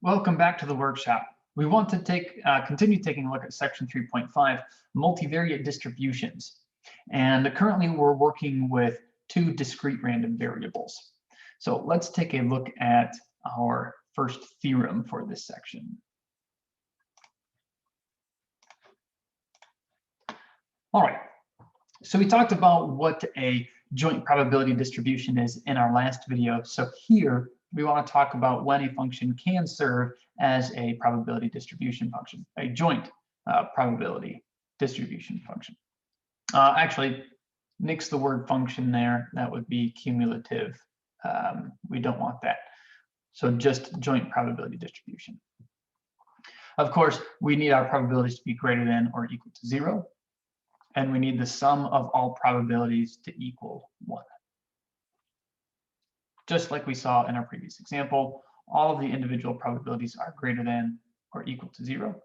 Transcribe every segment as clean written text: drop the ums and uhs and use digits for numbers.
Welcome back to the workshop. We want to continue taking a look at section 3.5, multivariate distributions. And currently we're working with two discrete random variables. So let's take a look at our first theorem for this section. All right, so we talked about what a joint probability distribution is in our last video. So here we want to talk about when a function can serve as a probability distribution function, a joint probability distribution function. Actually, nix the word function there. That would be cumulative. We don't want that. So just joint probability distribution. Of course, we need our probabilities to be greater than or equal to 0. And we need the sum of all probabilities to equal 1. Just like we saw in our previous example, all of the individual probabilities are greater than or equal to 0.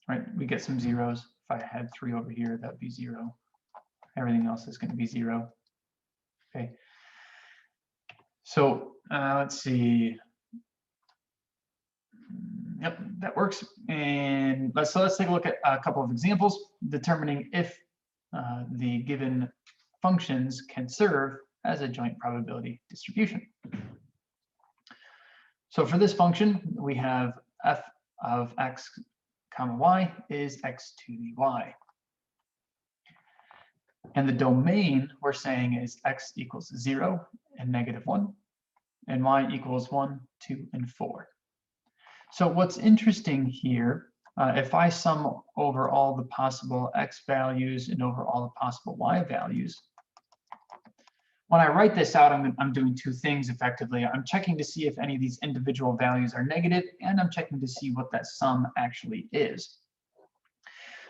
Right? We get some zeros. If I had 3 over here, that would be 0. Everything else is going to be 0. Okay. So let's see. Yep, that works. And let's take a look at a couple of examples determining if the given functions can serve as a joint probability distribution. So for this function, we have f of x comma y is x to the y. And the domain we're saying is x equals 0 and -1, and y equals 1, 2, and 4. So what's interesting here, if I sum over all the possible x values and over all the possible y values, when I write this out, I'm doing two things effectively. I'm checking to see if any of these individual values are negative, and I'm checking to see what that sum actually is.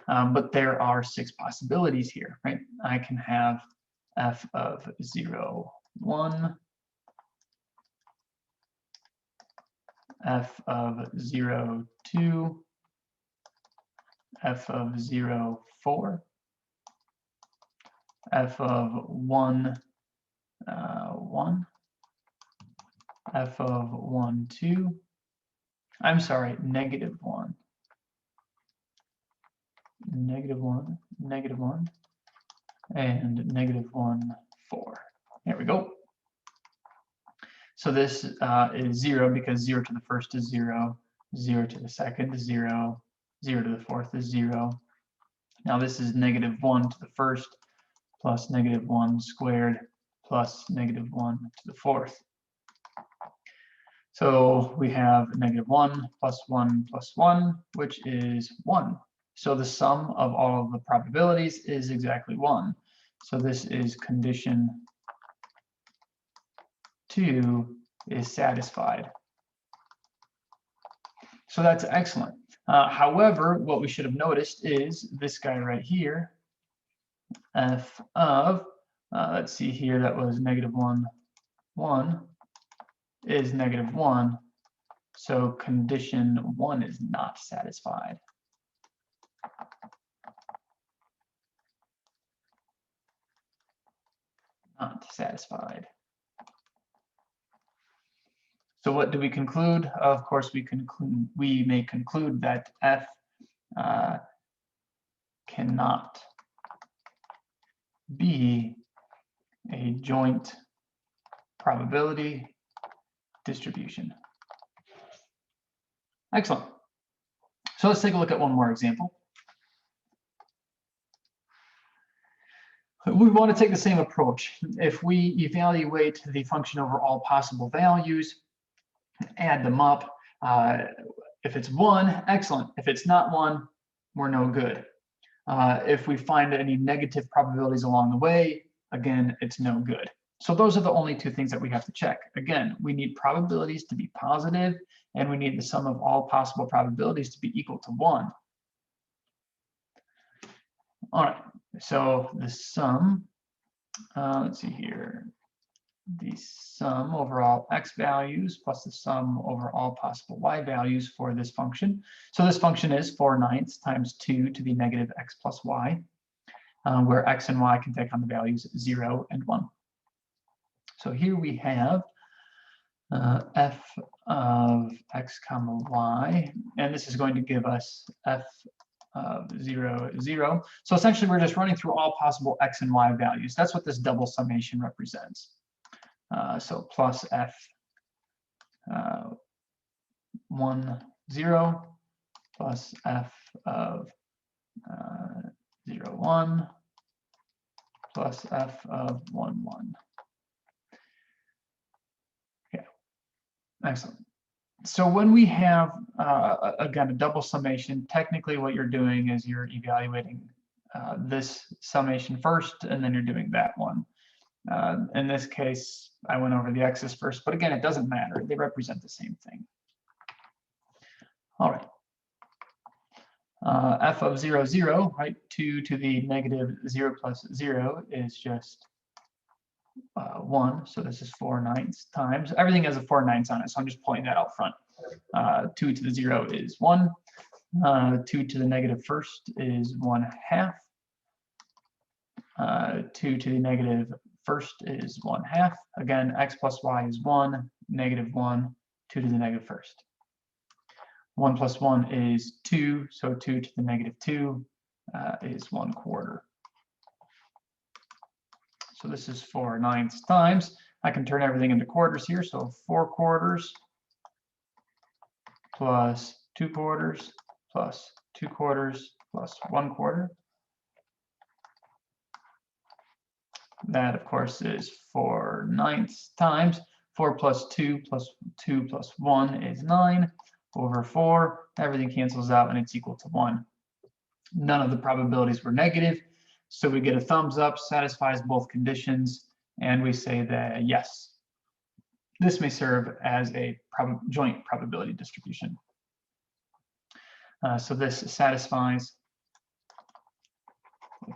But there are 6 possibilities here, right? I can have f of 0, 1, f of 0, 2, f of 0, 4, f of 1, 1, f of 1, 2, I'm sorry, -1, -1, -1, and -1, 4. There we go. So this is 0 because 0 to the first is 0, 0 to the second is 0, 0 to the fourth is 0. Now this is -1 to the first plus -1 squared plus -1 to the fourth. So we have -1 plus 1 plus 1, which is 1. So the sum of all of the probabilities is exactly 1. So this is condition 2 is satisfied. So that's excellent. However, what we should have noticed is this guy right here, f of, let's see here, that was -1, 1 is -1. So condition 1 is not satisfied. Not satisfied. So what do we conclude? Of course, we may conclude that f cannot be a joint probability distribution. Excellent. So let's take a look at one more example. We want to take the same approach. If we evaluate the function over all possible values, add them up, if it's 1, excellent. If it's not 1, we're no good. If we find any negative probabilities along the way, again, it's no good. So those are the only 2 things that we have to check. Again, we need probabilities to be positive, and we need the sum of all possible probabilities to be equal to 1. All right, so the sum, let's see here, the sum over all x values plus the sum over all possible y values for this function. So this function is 4/9 times 2 to the negative x plus y, where x and y can take on the values 0 and 1. So here we have f of x comma y, and this is going to give us f of 0, 0. So essentially, we're just running through all possible x and y values. That's what this double summation represents. So plus f 1, 0 plus f of 0, 1 plus f of 1, 1. Okay, excellent. So when we have, again, a double summation, technically what you're doing is you're evaluating this summation first, and then you're doing that one. In this case, I went over the x's first, but again, it doesn't matter. They represent the same thing. All right. F of 0, 0, right? 2 to the negative 0 plus 0 is just 1. So this is 4/9 times. Everything has a 4/9 on it, so I'm just pointing that out front. 2 to the 0 is 1. 2 to the negative first is 1/2. 2 to the negative first is 1/2. Again, x plus y is 1, negative 1, 2 to the negative first. 1 plus 1 is 2, so 2 to the negative 2 is 1/4. So this is 4/9 times. I can turn everything into quarters here, so 4/4 plus 2/4 plus 2/4 plus 1/4. That, of course, is 4/9 times. 4 plus 2 plus 2 plus 1 is 9 over 4. Everything cancels out, and it's equal to 1. None of the probabilities were negative, so we get a thumbs up, satisfies both conditions, and we say that yes, this may serve as a joint probability distribution. So this satisfies,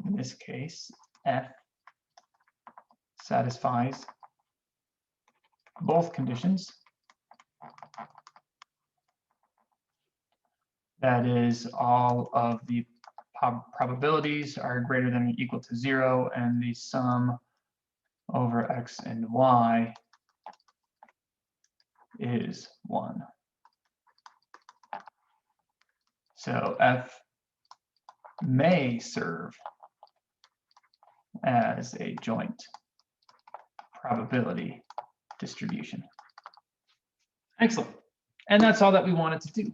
in this case, F satisfies both conditions. That is, all of the probabilities are greater than or equal to 0, and the sum over x and y is 1. So F may serve as a joint probability distribution. Excellent. And that's all that we wanted to do.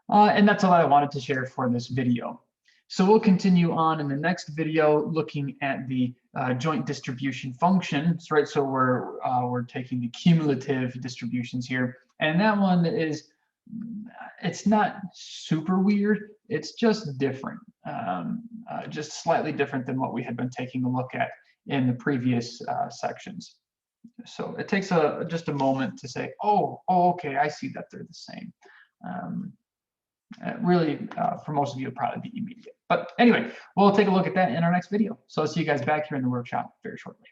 And that's all I wanted to share for this video. So we'll continue on in the next video looking at the joint distribution functions, right? So we're taking the cumulative distributions here, and that one is, it's not super weird. It's just different, just slightly different than what we had been taking a look at in the previous sections. So it takes just a moment to say, oh, okay, I see that they're the same. Really, for most of you, it'll probably be immediate. But anyway, we'll take a look at that in our next video. So I'll see you guys back here in the workshop very shortly.